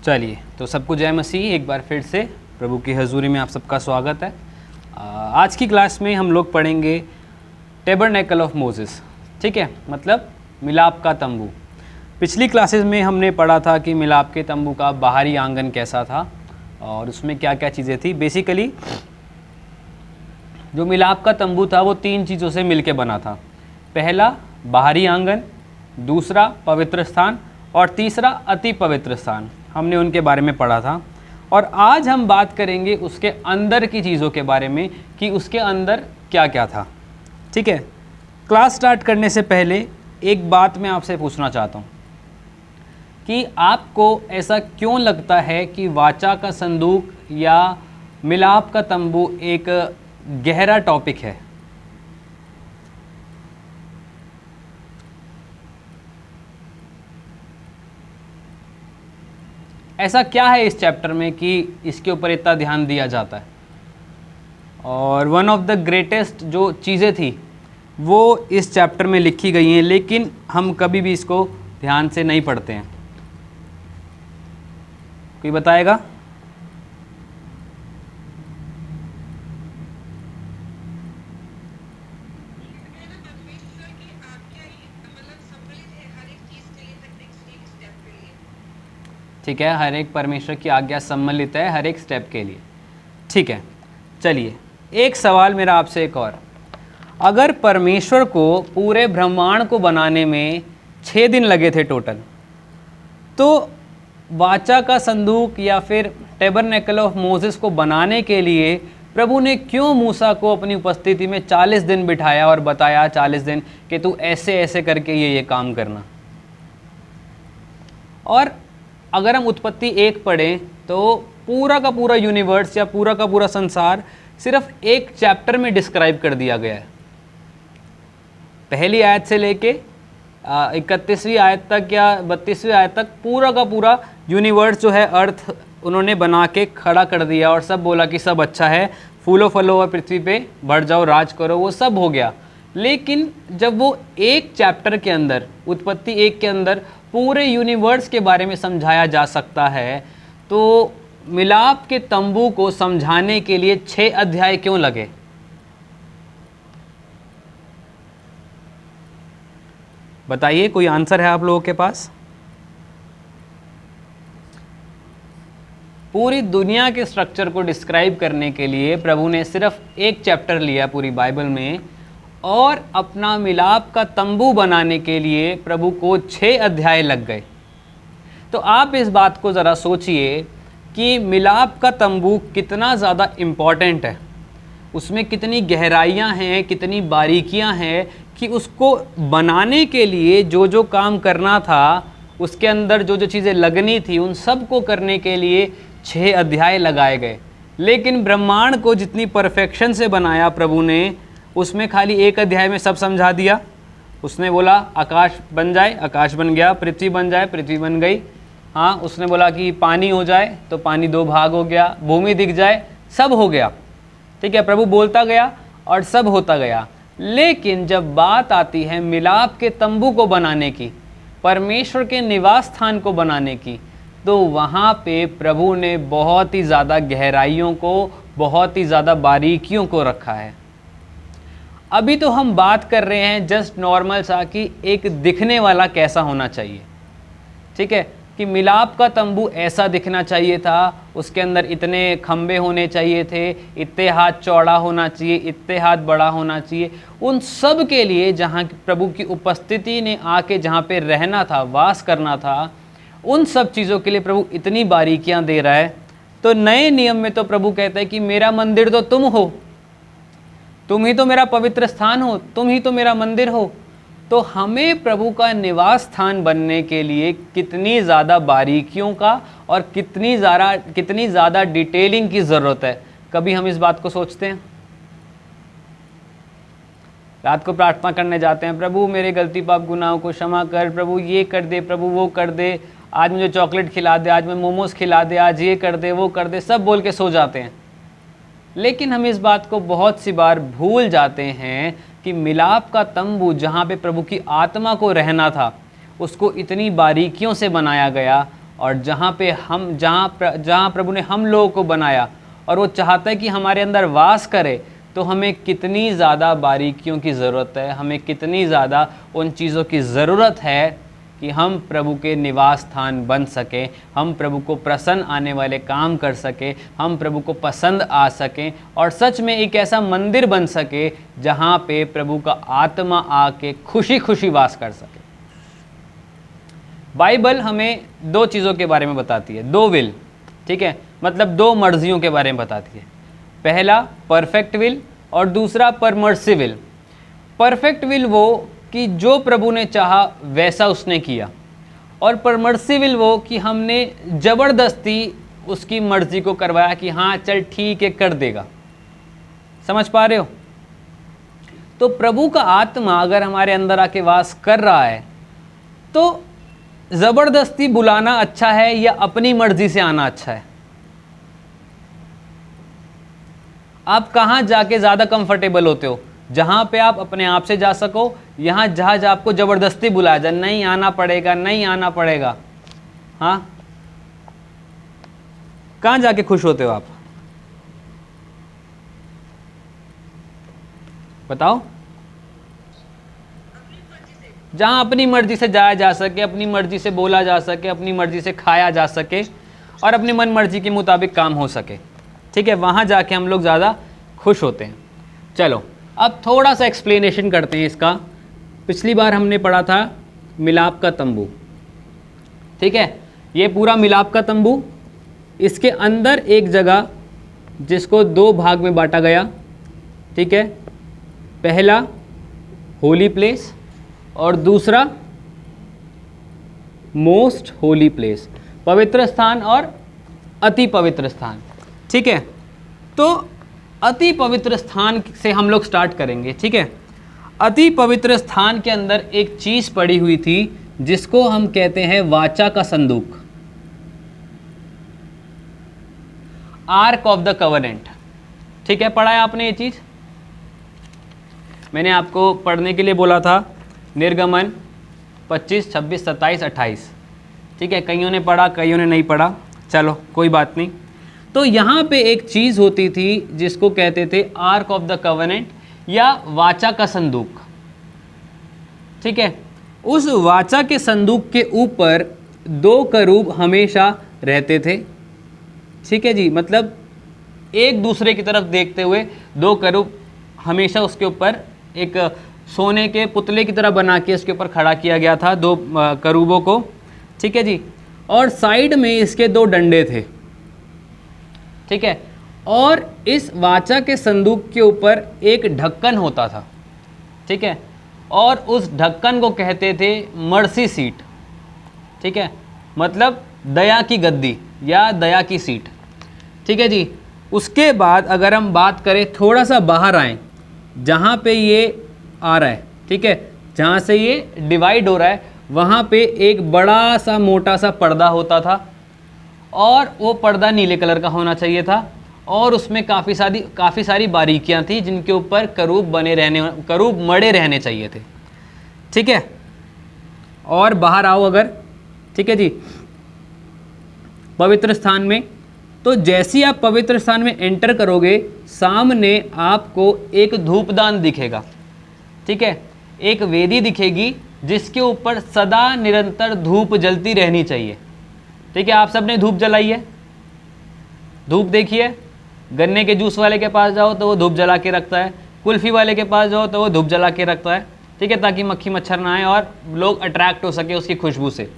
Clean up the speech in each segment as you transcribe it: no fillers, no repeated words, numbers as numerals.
चलिए, तो सबको जय मसीह। एक बार फिर से प्रभु की हजूरी में आप सबका स्वागत है। आज की क्लास में हम लोग पढ़ेंगे टेबरनेकल ऑफ मोसेस। ठीक है, मतलब मिलाप का तंबू। पिछली क्लासेस में हमने पढ़ा था कि मिलाप के तंबू का बाहरी आंगन कैसा था और उसमें क्या क्या चीज़ें थी। बेसिकली जो मिलाप का तंबू था वो 3 चीज़ों से मिलके बना था। पहला बाहरी आंगन, दूसरा पवित्र स्थान और तीसरा अति पवित्र स्थान। हमने उनके बारे में पढ़ा था और आज हम बात करेंगे उसके अंदर की चीज़ों के बारे में कि उसके अंदर क्या क्या था। ठीक है, क्लास स्टार्ट करने से पहले एक बात मैं आपसे पूछना चाहता हूँ कि आपको ऐसा क्यों लगता है कि वाचा का संदूक या मिलाप का तंबू एक गहरा टॉपिक है? ऐसा क्या है इस चैप्टर में कि इसके ऊपर इतना ध्यान दिया जाता है? और वन ऑफ द ग्रेटेस्ट जो चीज़ें थी वो इस चैप्टर में लिखी गई हैं, लेकिन हम कभी भी इसको ध्यान से नहीं पढ़ते हैं। कोई बताएगा? ठीक है, हर एक परमेश्वर की आज्ञा सम्मिलित है हर एक स्टेप के लिए। ठीक है, चलिए एक सवाल मेरा आपसे एक और। अगर परमेश्वर को पूरे ब्रह्मांड को बनाने में 6 दिन लगे थे टोटल, तो वाचा का संदूक या फिर टेबरनेकल ऑफ मोसेस को बनाने के लिए प्रभु ने क्यों मूसा को अपनी उपस्थिति में 40 दिन बिठाया और बताया 40 दिन कि तू ऐसे ऐसे करके ये काम करना? और अगर हम उत्पत्ति 1 पढ़ें तो पूरा का पूरा यूनिवर्स या पूरा का पूरा संसार सिर्फ एक चैप्टर में डिस्क्राइब कर दिया गया है। पहली आयत से लेके 31वीं आयत तक या 32वीं आयत तक पूरा का पूरा यूनिवर्स जो है, अर्थ उन्होंने बना के खड़ा कर दिया और सब बोला कि सब अच्छा है, फूलो फलो और पृथ्वी पे बढ़ जाओ, राज करो, वो सब हो गया। लेकिन जब वो एक चैप्टर के अंदर, उत्पत्ति 1 के अंदर पूरे यूनिवर्स के बारे में समझाया जा सकता है, तो मिलाप के तंबू को समझाने के लिए 6 अध्याय क्यों लगे? बताइए, कोई आंसर है आप लोगों के पास? पूरी दुनिया के स्ट्रक्चर को डिस्क्राइब करने के लिए प्रभु ने सिर्फ एक चैप्टर लिया पूरी बाइबल में, और अपना मिलाप का तंबू बनाने के लिए प्रभु को 6 अध्याय लग गए। तो आप इस बात को ज़रा सोचिए कि मिलाप का तंबू कितना ज़्यादा इम्पॉर्टेंट है, उसमें कितनी गहराइयाँ हैं, कितनी बारीकियाँ हैं कि उसको बनाने के लिए जो जो काम करना था, उसके अंदर जो जो चीज़ें लगनी थी, उन सब को करने के लिए 6 अध्याय लगाए गए। लेकिन ब्रह्मांड को जितनी परफेक्शन से बनाया प्रभु ने, उसमें खाली 1 अध्याय में सब समझा दिया। उसने बोला आकाश बन जाए, आकाश बन गया, पृथ्वी बन जाए, पृथ्वी बन गई। हाँ, उसने बोला कि पानी हो जाए तो पानी 2 भाग हो गया, भूमि दिख जाए, सब हो गया। ठीक है, प्रभु बोलता गया और सब होता गया। लेकिन जब बात आती है मिलाप के तंबू को बनाने की, परमेश्वर के निवास स्थान को बनाने की, तो वहाँ पे प्रभु ने बहुत ही ज़्यादा गहराइयों को, बहुत ही ज़्यादा बारीकियों को रखा है। अभी तो हम बात कर रहे हैं जस्ट नॉर्मल सा कि एक दिखने वाला कैसा होना चाहिए। ठीक है, कि मिलाप का तंबू ऐसा दिखना चाहिए था, उसके अंदर इतने खंबे होने चाहिए थे, इतने हाथ चौड़ा होना चाहिए, इतने हाथ बड़ा होना चाहिए। उन सब के लिए जहाँ प्रभु की उपस्थिति ने आके जहाँ पे रहना था, वास करना था, उन सब चीज़ों के लिए प्रभु इतनी बारीकियाँ दे रहा है। तो नए नियम में तो प्रभु कहता है कि मेरा मंदिर तो तुम हो, तुम ही तो मेरा पवित्र स्थान हो, तुम ही तो मेरा मंदिर हो। तो हमें प्रभु का निवास स्थान बनने के लिए कितनी ज़्यादा बारीकियों का और कितनी ज़्यादा डिटेलिंग की ज़रूरत है। कभी हम इस बात को सोचते हैं? रात को प्रार्थना करने जाते हैं, प्रभु मेरे गलती पाप गुनाहों को क्षमा कर, प्रभु ये कर दे, प्रभु वो कर दे, आज मुझे चॉकलेट खिला दे, आज मैं मोमोज खिला दे, आज ये कर दे, वो कर दे, सब बोल के सो जाते हैं। लेकिन हम इस बात को बहुत सी बार भूल जाते हैं कि मिलाप का तंबू जहाँ पे प्रभु की आत्मा को रहना था, उसको इतनी बारीकियों से बनाया गया और जहाँ पे हम जहाँ प्रभु ने हम लोगों को बनाया और वो चाहता है कि हमारे अंदर वास करे, तो हमें कितनी ज़्यादा बारीकियों की ज़रूरत है, हमें कितनी ज़्यादा उन चीज़ों की ज़रूरत है कि हम प्रभु के निवास स्थान बन सकें, हम प्रभु को प्रसन्न आने वाले काम कर सकें, हम प्रभु को पसंद आ सकें और सच में एक ऐसा मंदिर बन सके जहाँ पे प्रभु का आत्मा आके खुशी खुशी वास कर सके। बाइबल हमें दो चीज़ों के बारे में बताती है, दो विल, ठीक है, मतलब दो मर्जियों के बारे में बताती है। पहला परफेक्ट विल और दूसरा परमर्सिव विल। परफेक्ट विल वो कि जो प्रभु ने चाहा वैसा उसने किया, और परमर्सिव विल वो कि हमने ज़बरदस्ती उसकी मर्ज़ी को करवाया कि हाँ चल ठीक है कर देगा। समझ पा रहे हो? तो प्रभु का आत्मा अगर हमारे अंदर आके वास कर रहा है तो ज़बरदस्ती बुलाना अच्छा है या अपनी मर्ज़ी से आना अच्छा है? आप कहाँ जाके ज़्यादा कंफर्टेबल होते हो? जहाँ पे आप अपने आप से जा सको, यहाँ जहाँ आपको ज़बरदस्ती बुलाया जाए, नहीं आना पड़ेगा, नहीं आना पड़ेगा, हाँ? कहाँ जाके खुश होते हो आप? बताओ। जहाँ अपनी मर्जी से जाया जा सके, अपनी मर्जी से बोला जा सके, अपनी मर्जी से खाया जा सके और अपनी मन मर्जी के मुताबिक काम हो सके, ठीक है, वहाँ जाके हम लोग ज़्यादा खुश होते हैं। चलो अब थोड़ा सा एक्सप्लेनेशन करते हैं इसका। पिछली बार हमने पढ़ा था मिलाप का तंबू, ठीक है, ये पूरा मिलाप का तंबू, इसके अंदर एक जगह जिसको दो भाग में बांटा गया, ठीक है, पहला होली प्लेस और दूसरा मोस्ट होली प्लेस, पवित्र स्थान और अति पवित्र स्थान, ठीक है। तो अति पवित्र स्थान से हम लोग स्टार्ट करेंगे, ठीक है। अति पवित्र स्थान के अंदर एक चीज़ पड़ी हुई थी जिसको हम कहते हैं वाचा का संदूक, आर्क ऑफ द कवनेंट, ठीक है। पढ़ा है आपने ये चीज़? मैंने आपको पढ़ने के लिए बोला था निर्गमन 25, 26, 27, 28, ठीक है। कईयों ने पढ़ा, कईयों ने नहीं पढ़ा, चलो कोई बात नहीं। तो यहाँ पे एक चीज़ होती थी जिसको कहते थे आर्क ऑफ द कवनेंट या वाचा का संदूक, ठीक है। उस वाचा के संदूक के ऊपर दो करूब हमेशा रहते थे, ठीक है जी, मतलब एक दूसरे की तरफ देखते हुए दो करूब हमेशा उसके ऊपर एक सोने के पुतले की तरह बना के उसके ऊपर खड़ा किया गया था, दो करूबों को, ठीक है जी। और साइड में इसके दो डंडे थे, ठीक है। और इस वाचा के संदूक के ऊपर एक ढक्कन होता था, ठीक है, और उस ढक्कन को कहते थे मर्सी सीट, ठीक है, मतलब दया की गद्दी या दया की सीट, ठीक है जी। उसके बाद अगर हम बात करें थोड़ा सा बाहर आए, जहाँ पे ये आ रहा है, ठीक है, जहाँ से ये डिवाइड हो रहा है, वहाँ पे एक बड़ा सा मोटा सा पर्दा होता था और वो पर्दा नीले कलर का होना चाहिए था और उसमें काफ़ी सारी बारीकियाँ थी जिनके ऊपर करूब मड़े रहने चाहिए थे, ठीक है। और बाहर आओ अगर, ठीक है जी, पवित्र स्थान में, तो जैसे ही आप पवित्र स्थान में एंटर करोगे सामने आपको एक धूपदान दिखेगा, ठीक है, एक वेदी दिखेगी जिसके ऊपर सदा निरंतर धूप जलती रहनी चाहिए, ठीक है। आप सब ने धूप जलाई है, धूप देखिए, गन्ने के जूस वाले के पास जाओ तो वो धूप जला के रखता है, कुल्फ़ी वाले के पास जाओ तो वो धूप जला के रखता है, ठीक है, ताकि मक्खी मच्छर ना आए और लोग अट्रैक्ट हो सके उसकी खुशबू से।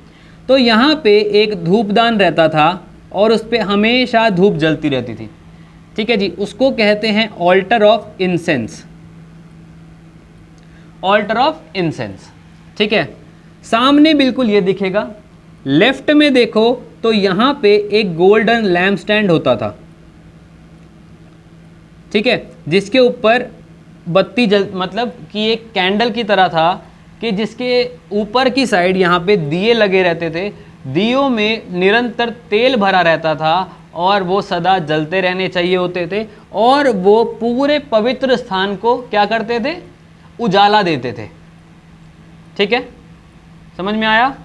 तो यहाँ पे एक धूपदान रहता था और उस पर हमेशा धूप जलती रहती थी, ठीक है जी। उसको कहते हैं alter of incense, alter of incense, ठीक है। सामने बिल्कुल ये दिखेगा, लेफ्ट में देखो तो यहाँ पे एक गोल्डन लैम्प स्टैंड होता था, ठीक है, जिसके ऊपर बत्ती मतलब कि एक कैंडल की तरह था कि जिसके ऊपर की साइड यहाँ पे दिए लगे रहते थे, दियों में निरंतर तेल भरा रहता था और वो सदा जलते रहने चाहिए होते थे और वो पूरे पवित्र स्थान को क्या करते थे? उजाला देते थे, ठीक है, समझ में आया?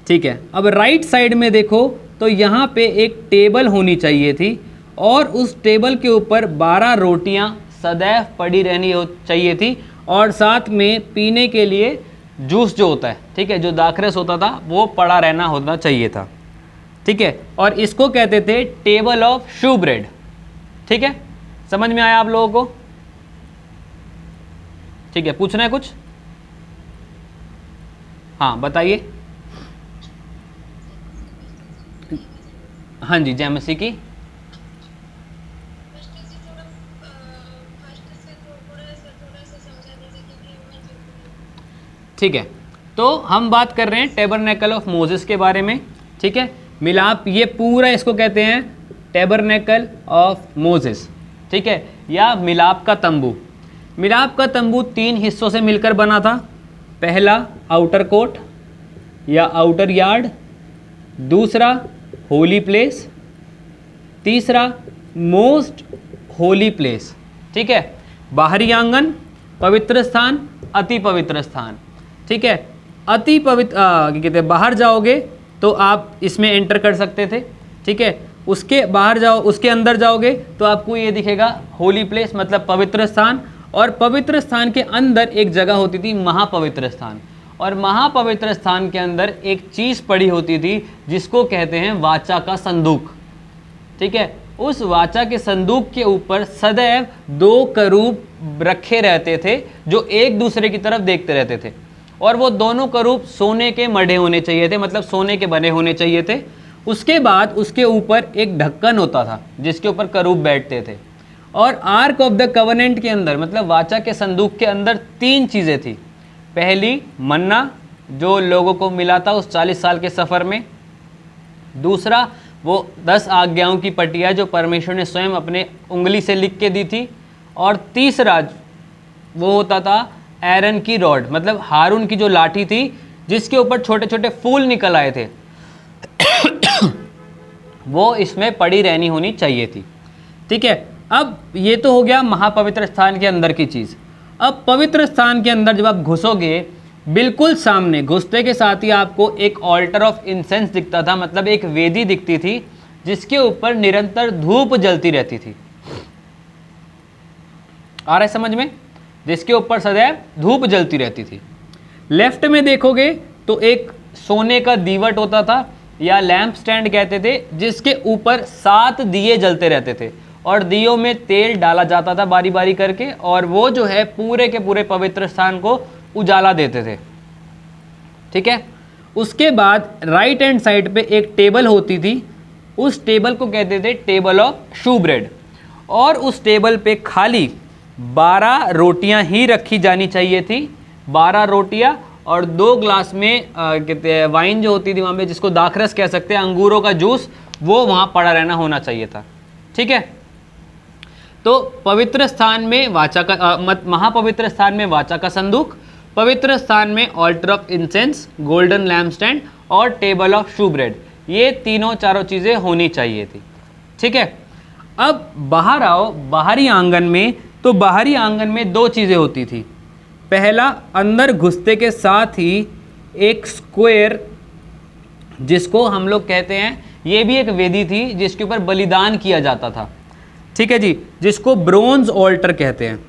ठीक है, अब राइट साइड में देखो तो यहाँ पे एक टेबल होनी चाहिए थी और उस टेबल के ऊपर 12 रोटियाँ सदैव पड़ी रहनी चाहिए थी और साथ में पीने के लिए जूस जो होता है, ठीक है, जो दाखरस होता था वो पड़ा रहना होना चाहिए था। ठीक है, और इसको कहते थे टेबल ऑफ शू ब्रेड। ठीक है, समझ में आया आप लोगों को? ठीक है, पूछना है कुछ? हाँ बताइए। हाँ जी, जय मसीह की। ठीक है, तो हम बात कर रहे हैं टैबरनेकल ऑफ मोसेस के बारे में। ठीक है, मिलाप, ये पूरा इसको कहते हैं टैबरनेकल ऑफ मोसेस। ठीक है, या मिलाप का तंबू। मिलाप का तंबू 3 हिस्सों से मिलकर बना था। पहला आउटर कोर्ट या आउटर यार्ड, दूसरा होली प्लेस, तीसरा मोस्ट होली प्लेस। ठीक है, बाहरी आंगन, पवित्र स्थान, अति पवित्र स्थान। ठीक है, अति पवित्र कहते हैं, बाहर जाओगे तो आप इसमें एंटर कर सकते थे। ठीक है, उसके बाहर जाओ, उसके अंदर जाओगे तो आपको ये दिखेगा होली प्लेस, मतलब पवित्र स्थान। और पवित्र स्थान के अंदर एक जगह होती थी महापवित्र स्थान, और महापवित्र स्थान के अंदर एक चीज़ पड़ी होती थी जिसको कहते हैं वाचा का संदूक। ठीक है, उस वाचा के संदूक के ऊपर सदैव 2 करूब रखे रहते थे जो एक दूसरे की तरफ देखते रहते थे, और वो दोनों करूब सोने के मढ़े होने चाहिए थे, मतलब सोने के बने होने चाहिए थे। उसके बाद उसके ऊपर एक ढक्कन होता था जिसके ऊपर करूब बैठते थे। और आर्क ऑफ द कवनेंट के अंदर, मतलब वाचा के संदूक के अंदर 3 चीज़ें थी। पहली मन्ना जो लोगों को मिला था उस 40 साल के सफ़र में, दूसरा वो 10 आज्ञाओं की पटिया जो परमेश्वर ने स्वयं अपने उंगली से लिख के दी थी, और तीसरा वो होता था एरन की रॉड, मतलब हारून की जो लाठी थी जिसके ऊपर छोटे छोटे फूल निकल आए थे वो इसमें पड़ी रहनी होनी चाहिए थी। ठीक है, अब ये तो हो गया महापवित्र स्थान के अंदर की चीज़। अब पवित्र स्थान के अंदर जब आप घुसोगे, बिल्कुल सामने घुसते के साथ ही आपको एक ऑल्टर ऑफ इंसेंस दिखता था, मतलब एक वेदी दिखती थी जिसके ऊपर निरंतर धूप जलती रहती थी। आ रहा है समझ में? जिसके ऊपर सदैव धूप जलती रहती थी। लेफ्ट में देखोगे तो एक सोने का दीवट होता था या लैंप स्टैंड कहते थे, जिसके ऊपर 7 दिए जलते रहते थे और दियों में तेल डाला जाता था बारी बारी करके, और वो जो है पूरे के पूरे पवित्र स्थान को उजाला देते थे। ठीक है, उसके बाद राइट हैंड साइड पे एक टेबल होती थी, उस टेबल को कहते थे टेबल ऑफ शू ब्रेड, और उस टेबल पे खाली 12 रोटियां ही रखी जानी चाहिए थी। 12 रोटियां और 2 ग्लास में कहते हैं वाइन जो होती थी वहाँ पे, जिसको दाखरस कह सकते हैं, अंगूरों का जूस, वो वहाँ पड़ा रहना होना चाहिए था। ठीक है, तो पवित्र स्थान में वाचा का महापवित्र स्थान में वाचा का संदूक, पवित्र स्थान में alter of incense, golden lamp stand और टेबल ऑफ शू ब्रेड, ये तीनों चारों चीज़ें होनी चाहिए थी। ठीक है, अब बाहर आओ बाहरी आंगन में, तो बाहरी आंगन में 2 चीज़ें होती थी। पहला, अंदर घुसते के साथ ही एक स्क्वायर, जिसको हम लोग कहते हैं, ये भी एक वेदी थी जिसके ऊपर बलिदान किया जाता था। ठीक है जी, जिसको ब्रोंज ऑल्टर कहते हैं।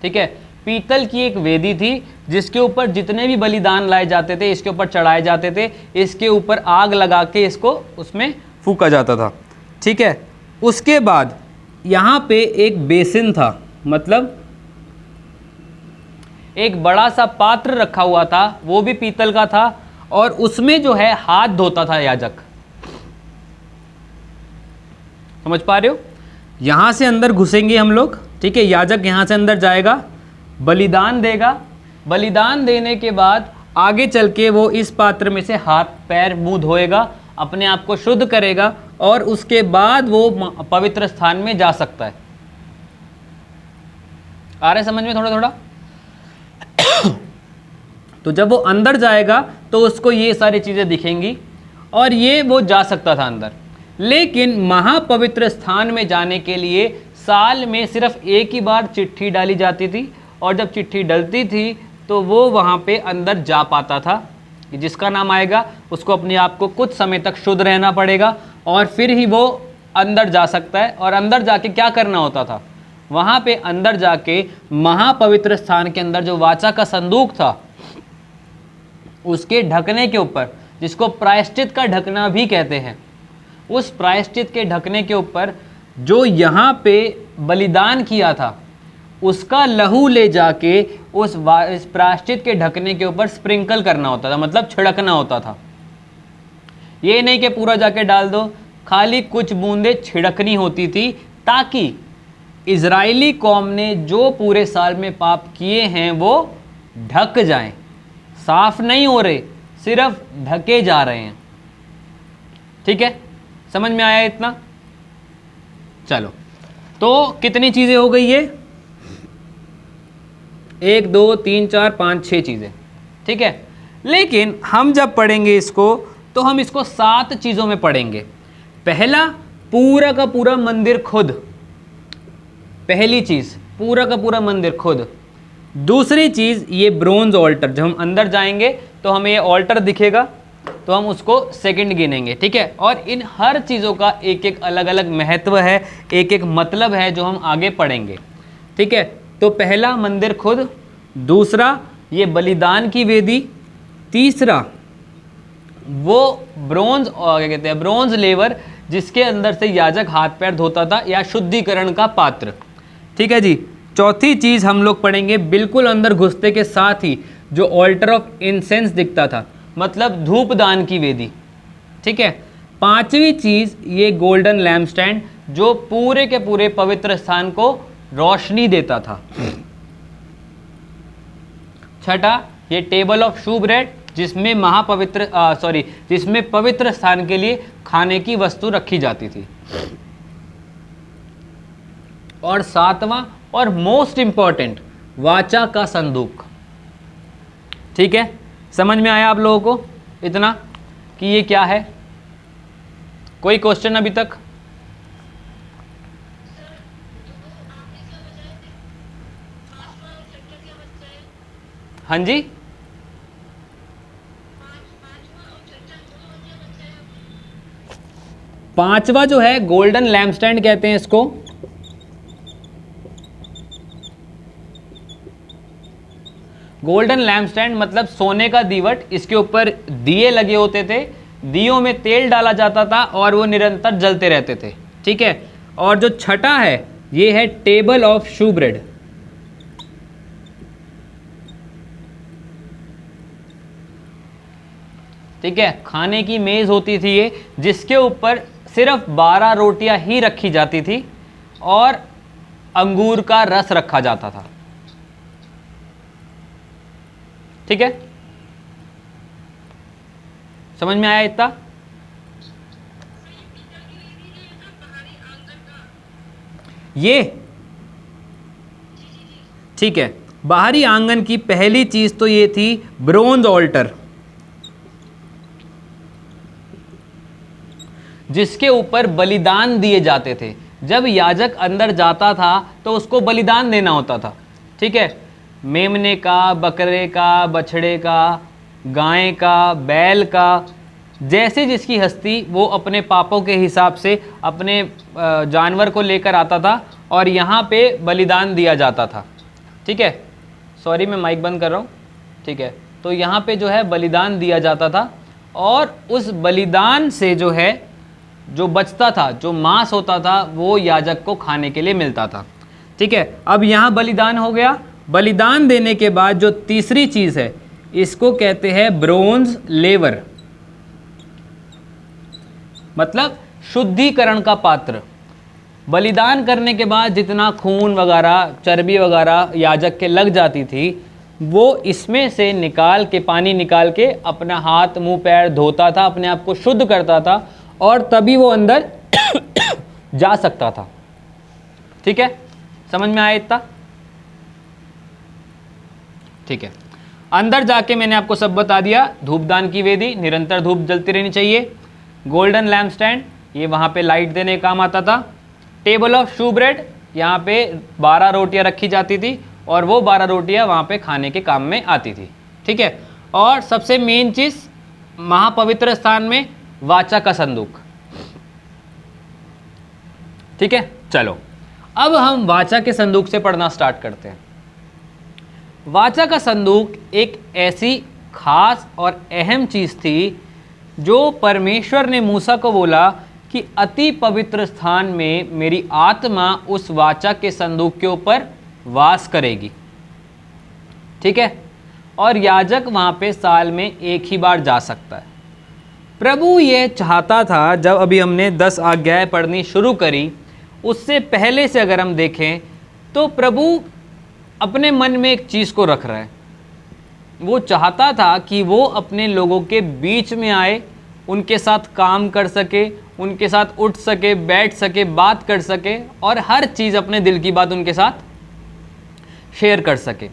ठीक है, पीतल की एक वेदी थी जिसके ऊपर जितने भी बलिदान लाए जाते थे इसके ऊपर चढ़ाए जाते थे, इसके ऊपर आग लगा के इसको उसमें फूका जाता था। ठीक है, उसके बाद यहाँ पे एक बेसिन था, मतलब एक बड़ा सा पात्र रखा हुआ था, वो भी पीतल का था, और उसमें जो है हाथ धोता था याजक। समझ पा रहे हो? यहाँ से अंदर घुसेंगे हम लोग। ठीक है, याजक यहाँ से अंदर जाएगा, बलिदान देगा, बलिदान देने के बाद आगे चल के वो इस पात्र में से हाथ पैर मुंह धोएगा, अपने आप को शुद्ध करेगा, और उसके बाद वो पवित्र स्थान में जा सकता है। आ रहा है समझ में थोड़ा थोड़ा? तो जब वो अंदर जाएगा तो उसको ये सारी चीज़ें दिखेंगी और ये वो जा सकता था अंदर। लेकिन महापवित्र स्थान में जाने के लिए साल में सिर्फ एक ही बार चिट्ठी डाली जाती थी, और जब चिट्ठी डलती थी तो वो वहाँ पे अंदर जा पाता था। कि जिसका नाम आएगा उसको अपने आप को कुछ समय तक शुद्ध रहना पड़ेगा और फिर ही वो अंदर जा सकता है। और अंदर जाके क्या करना होता था, वहाँ पे अंदर जाके महापवित्र स्थान के अंदर जो वाचा का संदूक था उसके ढकने के ऊपर, जिसको प्रायश्चित का ढकना भी कहते हैं, उस प्रायश्चित के ढकने के ऊपर जो यहाँ पे बलिदान किया था उसका लहू ले जाके उस प्रायश्चित के ढकने के ऊपर स्प्रिंकल करना होता था, मतलब छिड़कना होता था। ये नहीं कि पूरा जाके डाल दो, खाली कुछ बूंदे छिड़कनी होती थी ताकि इजरायली कौम ने जो पूरे साल में पाप किए हैं वो ढक जाएं। साफ नहीं हो रहे, सिर्फ ढके जा रहे हैं। ठीक है, समझ में आया इतना? चलो, तो कितनी चीजें हो गई ये? 1 2 3 4 5 6 चीजें। ठीक है, लेकिन हम जब पढ़ेंगे इसको तो हम इसको 7 चीजों में पढ़ेंगे। पहला, पूरा का पूरा मंदिर खुद, पहली चीज पूरा का पूरा मंदिर खुद। दूसरी चीज ये ब्रोंज ऑल्टर, जब हम अंदर जाएंगे तो हमें ये ऑल्टर दिखेगा तो हम उसको सेकंड गिनेंगे। ठीक है, और इन हर चीज़ों का एक एक अलग अलग महत्व है, एक एक मतलब है जो हम आगे पढ़ेंगे। ठीक है, तो पहला मंदिर खुद, दूसरा ये बलिदान की वेदी, तीसरा वो ब्रोंज क्या कहते हैं, ब्रोंज लेवर जिसके अंदर से याजक हाथ पैर धोता था, या शुद्धिकरण का पात्र। ठीक है जी, चौथी चीज़ हम लोग पढ़ेंगे बिल्कुल अंदर घुसते के साथ ही जो ऑल्टर ऑफ इंसेंस दिखता था, मतलब धूपदान की वेदी। ठीक है, पांचवी चीज ये गोल्डन लैम्पस्टैंड जो पूरे के पूरे पवित्र स्थान को रोशनी देता था। छठा ये टेबल ऑफ शू ब्रेड जिसमें जिसमें पवित्र स्थान के लिए खाने की वस्तु रखी जाती थी। और सातवां और मोस्ट इंपॉर्टेंट वाचा का संदूक। ठीक है, समझ में आया आप लोगों को इतना कि ये क्या है? कोई क्वेश्चन अभी तक? हाँ जी, पांचवा जो है गोल्डन लैम्पस्टैंड कहते हैं इसको। गोल्डन लैम्पस्टैंड मतलब सोने का दीवट, इसके ऊपर दिए लगे होते थे, दियों में तेल डाला जाता था और वो निरंतर जलते रहते थे। ठीक है, और जो छठा है ये है टेबल ऑफ शू ब्रेड। ठीक है, खाने की मेज होती थी ये, जिसके ऊपर सिर्फ 12 रोटियां ही रखी जाती थी और अंगूर का रस रखा जाता था। ठीक है, समझ में आया इतना? ये ठीक है, बाहरी आंगन की पहली चीज तो ये थी ब्रोंज ऑल्टर, जिसके ऊपर बलिदान दिए जाते थे। जब याजक अंदर जाता था तो उसको बलिदान देना होता था। ठीक है, मेमने का, बकरे का, बछड़े का, गाय का, बैल का, जैसे जिसकी हस्ती वो अपने पापों के हिसाब से अपने जानवर को लेकर आता था और यहाँ पे बलिदान दिया जाता था। ठीक है, सॉरी मैं माइक बंद कर रहा हूँ। ठीक है, तो यहाँ पे जो है बलिदान दिया जाता था और उस बलिदान से जो है जो बचता था, जो मांस होता था, वो याजक को खाने के लिए मिलता था। ठीक है, अब यहाँ बलिदान हो गया। बलिदान देने के बाद जो तीसरी चीज है इसको कहते हैं ब्रोंज लेवर, मतलब शुद्धिकरण का पात्र। बलिदान करने के बाद जितना खून वगैरह, चर्बी वगैरह याजक के लग जाती थी, वो इसमें से निकाल के, पानी निकाल के अपना हाथ मुंह पैर धोता था, अपने आप को शुद्ध करता था और तभी वो अंदर जा सकता था। ठीक है, समझ में आया इतना? ठीक है, अंदर जाके मैंने आपको सब बता दिया। धूपदान की वेदी, निरंतर धूप जलती रहनी चाहिए। गोल्डन लैम्प स्टैंड, ये वहाँ पे लाइट देने का काम आता था। टेबल ऑफ शू ब्रेड, यहाँ पे 12 रोटियाँ रखी जाती थी और वो 12 रोटियाँ वहाँ पे खाने के काम में आती थी। ठीक है, और सबसे मेन चीज महापवित्र स्थान में वाचा का संदूक। ठीक है, चलो अब हम वाचा के संदूक से पढ़ना स्टार्ट करते हैं। वाचा का संदूक एक ऐसी खास और अहम चीज थी जो परमेश्वर ने मूसा को बोला कि अति पवित्र स्थान में मेरी आत्मा उस वाचा के संदूक के ऊपर वास करेगी। ठीक है, और याजक वहां पे साल में एक ही बार जा सकता है। प्रभु ये चाहता था, जब अभी हमने 10 आज्ञाएं पढ़नी शुरू करी, उससे पहले से अगर हम देखें तो प्रभु अपने मन में एक चीज़ को रख रहा है। वो चाहता था कि वो अपने लोगों के बीच में आए, उनके साथ काम कर सके, उनके साथ उठ सके, बैठ सके, बात कर सके और हर चीज़, अपने दिल की बात उनके साथ शेयर कर सके।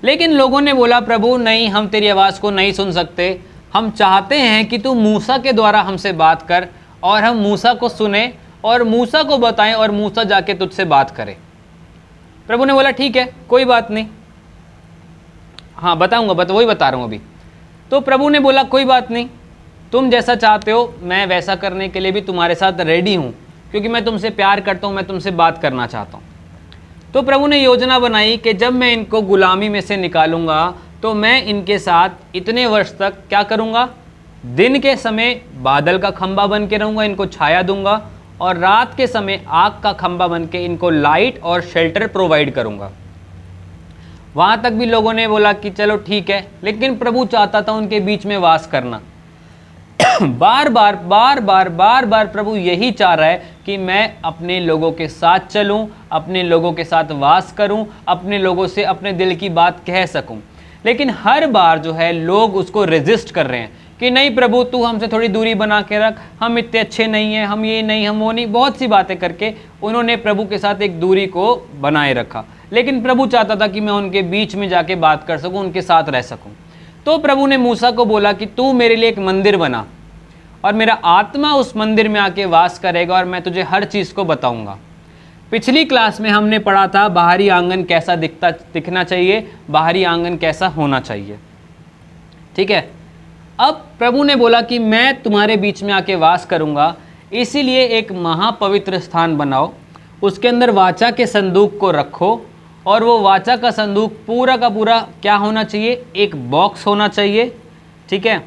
लेकिन लोगों ने बोला, प्रभु नहीं, हम तेरी आवाज़ को नहीं सुन सकते, हम चाहते हैं कि तू मूसा के द्वारा हमसे बात कर और हम मूसा को सुने और मूसा को बताएं और मूसा जाके तुझसे बात करे। प्रभु ने बोला ठीक है, कोई बात नहीं, हाँ बताऊंगा, वही बता रहा हूँ अभी। तो प्रभु ने बोला कोई बात नहीं, तुम जैसा चाहते हो मैं वैसा करने के लिए भी तुम्हारे साथ रेडी हूँ, क्योंकि मैं तुमसे प्यार करता हूँ, मैं तुमसे बात करना चाहता हूँ। तो प्रभु ने योजना बनाई कि जब मैं इनको गुलामी में से निकालूंगा तो मैं इनके साथ इतने वर्ष तक क्या करूँगा, दिन के समय बादल का खंबा बन के रहूँगा, इनको छाया दूंगा, और रात के समय आग का खंबा बन के इनको लाइट और शेल्टर प्रोवाइड करूँगा। वहाँ तक भी लोगों ने बोला कि चलो ठीक है, लेकिन प्रभु चाहता था उनके बीच में वास करना। बार बार प्रभु यही चाह रहा है कि मैं अपने लोगों के साथ चलूं, अपने लोगों के साथ वास करूं, अपने लोगों से अपने दिल की बात कह सकूं। लेकिन हर बार जो है लोग उसको रेजिस्ट कर रहे हैं कि नहीं प्रभु, तू हमसे थोड़ी दूरी बना के रख, हम इतने अच्छे नहीं हैं, हम ये नहीं, हम वो नहीं, बहुत सी बातें करके उन्होंने प्रभु के साथ एक दूरी को बनाए रखा। लेकिन प्रभु चाहता था कि मैं उनके बीच में जाके बात कर सकूं, उनके साथ रह सकूं। तो प्रभु ने मूसा को बोला कि तू मेरे लिए एक मंदिर बना और मेरा आत्मा उस मंदिर में आके वास करेगा और मैं तुझे हर चीज़ को बताऊंगा। पिछली क्लास में हमने पढ़ा था बाहरी आंगन कैसा दिखना चाहिए, बाहरी आंगन कैसा होना चाहिए। ठीक है, अब प्रभु ने बोला कि मैं तुम्हारे बीच में आके वास करूंगा, इसीलिए एक महापवित्र स्थान बनाओ, उसके अंदर वाचा के संदूक को रखो, और वो वाचा का संदूक पूरा का पूरा क्या होना चाहिए, एक बॉक्स होना चाहिए। ठीक है,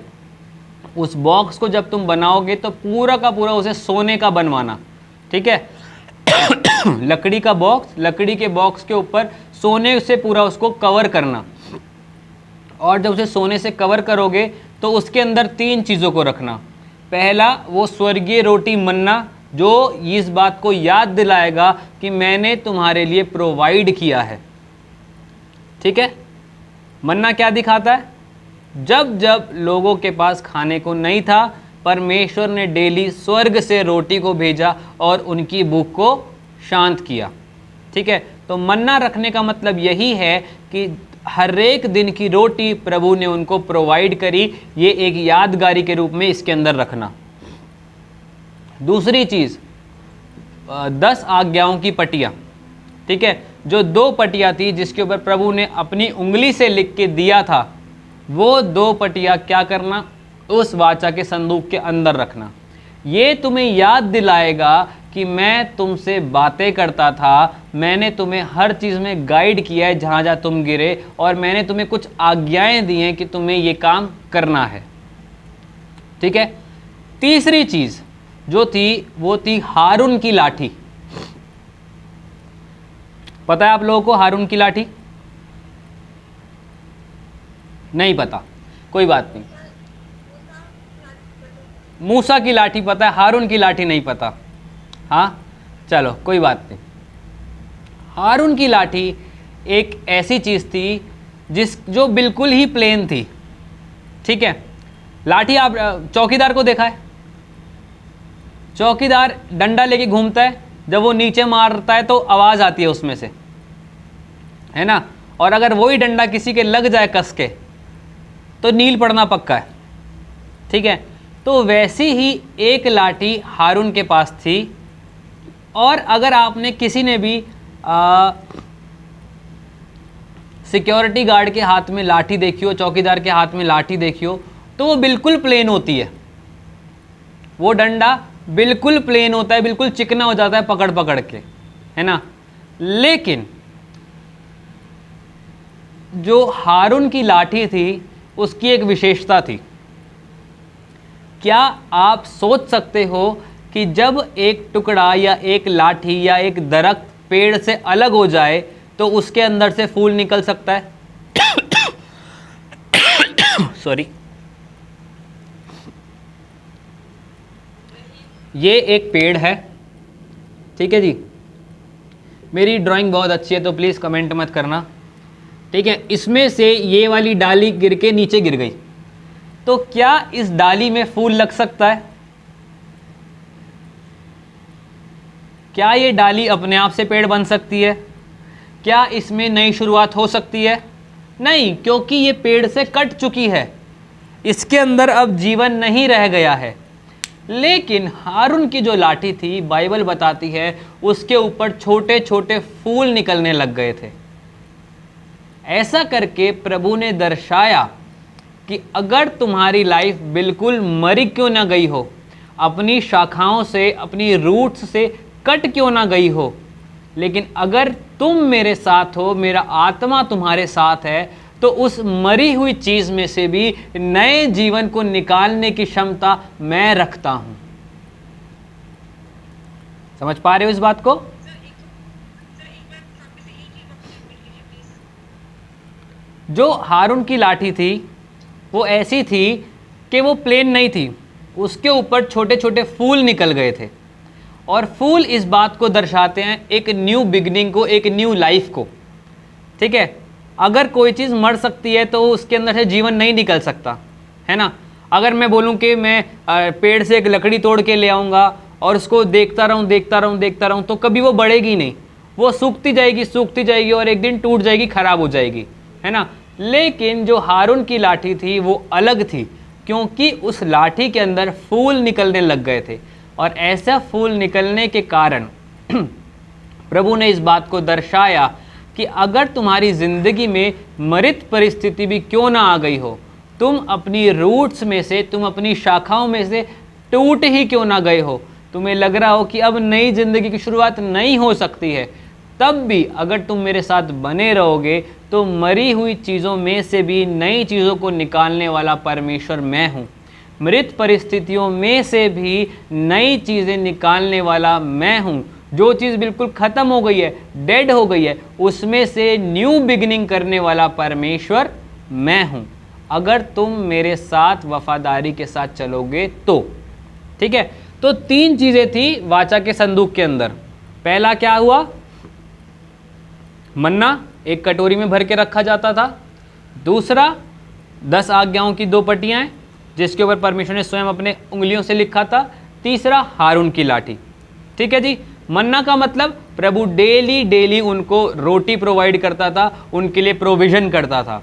उस बॉक्स को जब तुम बनाओगे तो पूरा का पूरा उसे सोने का बनवाना। ठीक है, लकड़ी का बॉक्स, लकड़ी के बॉक्स के ऊपर सोने से पूरा उसको कवर करना, और जब उसे सोने से कवर करोगे तो उसके अंदर 3 चीज़ों को रखना। पहला, वो स्वर्गीय रोटी मन्ना, जो इस बात को याद दिलाएगा कि मैंने तुम्हारे लिए प्रोवाइड किया है। ठीक है, मन्ना क्या दिखाता है, जब जब लोगों के पास खाने को नहीं था, परमेश्वर ने डेली स्वर्ग से रोटी को भेजा और उनकी भूख को शांत किया। ठीक है, तो मन्ना रखने का मतलब यही है कि हर एक दिन की रोटी प्रभु ने उनको प्रोवाइड करी, ये एक यादगारी के रूप में इसके अंदर रखना। दूसरी चीज़, 10 आज्ञाओं की पटिया। ठीक है, जो 2 पटिया थी जिसके ऊपर प्रभु ने अपनी उंगली से लिख के दिया था, वो 2 पटिया क्या करना, उस वाचा के संदूक के अंदर रखना। ये तुम्हें याद दिलाएगा कि मैं तुमसे बातें करता था, मैंने तुम्हें हर चीज़ में गाइड किया है जहाँ जहाँ तुम गिरे, और मैंने तुम्हें कुछ आज्ञाएं दी हैं कि तुम्हें ये काम करना है। ठीक है, तीसरी चीज़ जो थी वो थी हारून की लाठी। पता है आप लोगों को हारून की लाठी? नहीं पता, कोई बात नहीं। मूसा की लाठी पता है, हारून की लाठी नहीं पता। हाँ चलो कोई बात नहीं। हारून की लाठी एक ऐसी चीज़ थी जो बिल्कुल ही प्लेन थी। ठीक है, लाठी आप चौकीदार को देखा है, चौकीदार डंडा लेके घूमता है, जब वो नीचे मारता है तो आवाज़ आती है उसमें से, है ना, और अगर वही डंडा किसी के लग जाए कस के तो नील पड़ना पक्का है। ठीक है, तो वैसी ही एक लाठी हारून के पास थी, और अगर आपने किसी ने भी सिक्योरिटी गार्ड के हाथ में लाठी देखी हो, चौकीदार के हाथ में लाठी देखी हो, तो वो बिल्कुल प्लेन होती है, वो डंडा बिल्कुल प्लेन होता है, बिल्कुल चिकना हो जाता है पकड़ पकड़ के, है ना। लेकिन जो हारून की लाठी थी उसकी एक विशेषता थी। क्या आप सोच सकते हो कि जब एक टुकड़ा या एक लाठी या एक दरख्त पेड़ से अलग हो जाए तो उसके अंदर से फूल निकल सकता है? सॉरी, ये एक पेड़ है, ठीक है जी। मेरी ड्राइंग बहुत अच्छी है तो प्लीज़ कमेंट मत करना, ठीक है। इसमें से ये वाली डाली गिर के नीचे गिर गई, तो क्या इस डाली में फूल लग सकता है? क्या ये डाली अपने आप से पेड़ बन सकती है? क्या इसमें नई शुरुआत हो सकती है? नहीं, क्योंकि ये पेड़ से कट चुकी है, इसके अंदर अब जीवन नहीं रह गया है। लेकिन हारून की जो लाठी थी, बाइबल बताती है उसके ऊपर छोटे छोटे फूल निकलने लग गए थे। ऐसा करके प्रभु ने दर्शाया कि अगर तुम्हारी लाइफ बिल्कुल मरी क्यों ना गई हो, अपनी शाखाओं से, अपनी रूट्स से कट क्यों ना गई हो, लेकिन अगर तुम मेरे साथ हो, मेरा आत्मा तुम्हारे साथ है, तो उस मरी हुई चीज़ में से भी नए जीवन को निकालने की क्षमता मैं रखता हूं। समझ पा रहे हो इस बात को? जो हारून की लाठी थी वो ऐसी थी कि वो प्लेन नहीं थी, उसके ऊपर छोटे छोटे फूल निकल गए थे, और फूल इस बात को दर्शाते हैं एक न्यू बिगनिंग को, एक न्यू लाइफ को, ठीक है। अगर कोई चीज़ मर सकती है तो उसके अंदर से जीवन नहीं निकल सकता, है ना। अगर मैं बोलूँ कि मैं पेड़ से एक लकड़ी तोड़ के ले आऊँगा और उसको देखता रहूँ तो कभी वो बढ़ेगी नहीं, वो सूखती जाएगी और एक दिन टूट जाएगी, खराब हो जाएगी, है ना। लेकिन जो हारून की लाठी थी वो अलग थी, क्योंकि उस लाठी के अंदर फूल निकलने लग गए थे, और ऐसा फूल निकलने के कारण प्रभु ने इस बात को दर्शाया कि अगर तुम्हारी ज़िंदगी में मृत परिस्थिति भी क्यों ना आ गई हो, तुम अपनी रूट्स में से, तुम अपनी शाखाओं में से टूट ही क्यों ना गए हो, तुम्हें लग रहा हो कि अब नई ज़िंदगी की शुरुआत नहीं हो सकती है, तब भी अगर तुम मेरे साथ बने रहोगे तो मरी हुई चीज़ों में से भी नई चीज़ों को निकालने वाला परमेश्वर मैं हूँ। मृत परिस्थितियों में से भी नई चीज़ें निकालने वाला मैं हूँ। जो चीज़ बिल्कुल ख़त्म हो गई है, डेड हो गई है, उसमें से न्यू बिगिनिंग करने वाला परमेश्वर मैं हूँ, अगर तुम मेरे साथ वफादारी के साथ चलोगे तो, ठीक है। तो 3 चीज़ें थी वाचा के संदूक के अंदर। पहला क्या हुआ? मन्ना एक कटोरी में भर के रखा जाता था। दूसरा 10 आज्ञाओं की 2 पट्टियाँ जिसके ऊपर परमेश्वर ने स्वयं अपने उंगलियों से लिखा था। तीसरा हारून की लाठी, ठीक है जी। मन्ना का मतलब प्रभु डेली उनको रोटी प्रोवाइड करता था, उनके लिए प्रोविज़न करता था।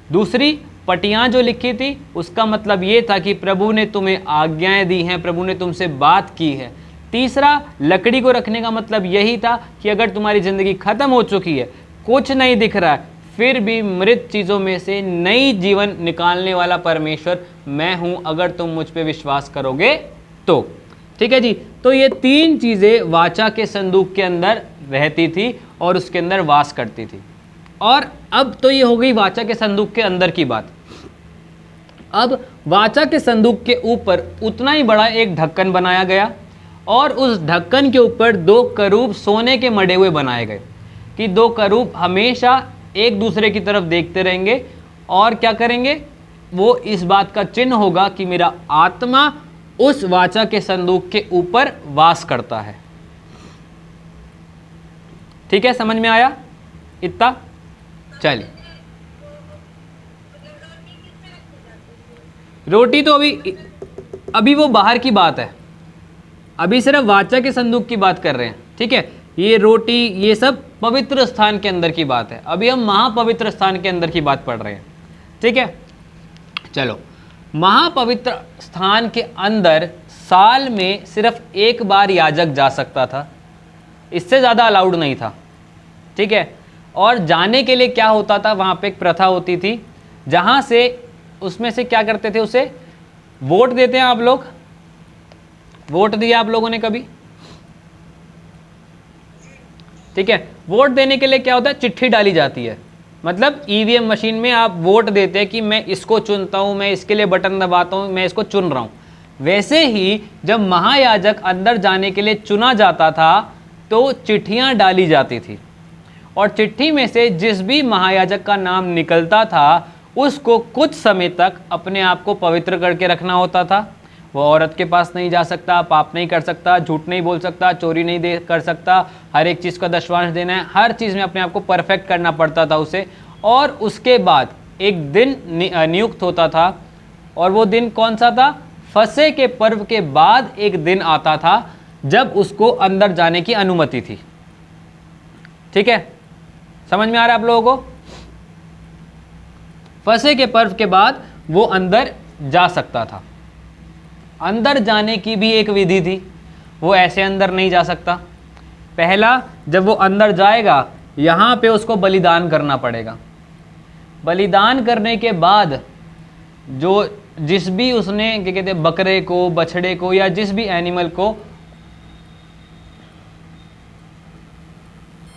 दूसरी पटियाँ जो लिखी थी उसका मतलब ये था कि प्रभु ने तुम्हें आज्ञाएं दी हैं, प्रभु ने तुमसे बात की है। तीसरा लकड़ी को रखने का मतलब यही था कि अगर तुम्हारी ज़िंदगी ख़त्म हो चुकी है, कुछ नहीं दिख रहा है, फिर भी मृत चीज़ों में से नई जीवन निकालने वाला परमेश्वर मैं हूँ, अगर तुम मुझ पे विश्वास करोगे तो, ठीक है जी। तो ये 3 चीज़ें वाचा के संदूक के अंदर रहती थी और उसके अंदर वास करती थी। और अब तो ये हो गई वाचा के संदूक के अंदर की बात। अब वाचा के संदूक के ऊपर उतना ही बड़ा एक ढक्कन बनाया गया, और उस ढक्कन के ऊपर 2 करूब सोने के मढ़े हुए बनाए गए कि 2 करूब हमेशा एक दूसरे की तरफ देखते रहेंगे, और क्या करेंगे, वो इस बात का चिन्ह होगा कि मेरा आत्मा उस वाचा के संदूक के ऊपर वास करता है। ठीक है, समझ में आया इतना? चलिए, रोटी तो अभी वो बाहर की बात है, अभी सिर्फ वाचा के संदूक की बात कर रहे हैं, ठीक है। ये रोटी ये सब पवित्र स्थान के अंदर की बात है, अभी हम महापवित्र स्थान के अंदर की बात पढ़ रहे हैं, ठीक है। चलो, महापवित्र स्थान के अंदर साल में सिर्फ एक बार याजक जा सकता था, इससे ज़्यादा अलाउड नहीं था, ठीक है। और जाने के लिए क्या होता था, वहाँ पे एक प्रथा होती थी जहाँ से उसमें से क्या करते थे, उसे वोट देते हैं आप लोग, वोट दिया आप लोगों ने कभी? ठीक है, वोट देने के लिए क्या होता है, चिट्ठी डाली जाती है। मतलब ईवीएम मशीन में आप वोट देते हैं कि मैं इसको चुनता हूं, मैं इसके लिए बटन दबाता हूं, मैं इसको चुन रहा हूं। वैसे ही जब महायाजक अंदर जाने के लिए चुना जाता था तो चिट्ठियां डाली जाती थी, और चिट्ठी में से जिस भी महायाजक का नाम निकलता था उसको कुछ समय तक अपने आप को पवित्र करके रखना होता था। वो औरत के पास नहीं जा सकता, पाप नहीं कर सकता, झूठ नहीं बोल सकता, चोरी नहीं कर सकता, हर एक चीज़ का दशवांश देना है, हर चीज़ में अपने आप को परफेक्ट करना पड़ता था उसे। और उसके बाद एक दिन नियुक्त होता था, और वो दिन कौन सा था? फसह के पर्व के बाद एक दिन आता था जब उसको अंदर जाने की अनुमति थी। ठीक है, समझ में आ रहा है आप लोगों को? फसह के पर्व के बाद वो अंदर जा सकता था। अंदर जाने की भी एक विधि थी, वो ऐसे अंदर नहीं जा सकता। पहला, जब वो अंदर जाएगा यहाँ पे उसको बलिदान करना पड़ेगा। बलिदान करने के बाद जो जिस भी उसने क्या कहते हैं, बकरे को, बछड़े को, या जिस भी एनिमल को